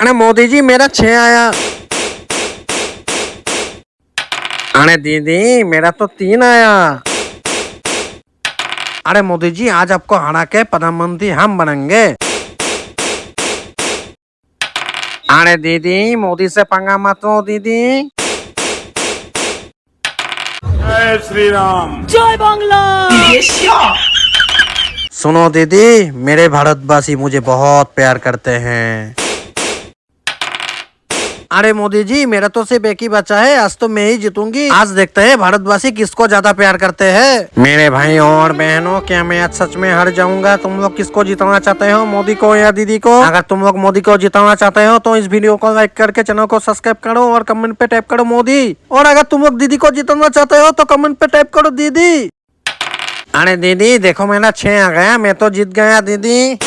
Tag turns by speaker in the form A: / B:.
A: अरे मोदी जी मेरा 6 आया। अरे दीदी मेरा तो 3 आया। अरे मोदी जी आज आपको हरा के प्रधानमंत्री हम बनेंगे। अरे दीदी मोदी से पंगा मत लो दीदी।
B: जय श्री राम।
C: जय बांग्ला।
A: सुनो दीदी मेरे भारतवासी मुझे बहुत प्यार करते हैं। अरे मोदी जी मेरा तो सिर्फ एक ही बच्चा है, आज तो मैं ही जीतूंगी। आज देखते हैं भारतवासी किसको ज्यादा प्यार करते हैं। मेरे भाइयों और बहनों क्या मैं आज सच में हार जाऊंगा? तुम लोग किसको जिताना चाहते हो, मोदी को या दीदी को? अगर तुम लोग मोदी को जिताना चाहते हो तो इस वीडियो को लाइक करके चैनल को सब्सक्राइब करो और कमेंट पे टाइप करो मोदी। और अगर तुम लोग दीदी को जिताना चाहते हो तो कमेंट पे टाइप करो दीदी। अरे दीदी देखो मेरा 6 आ गया, मैं तो जीत गया दीदी।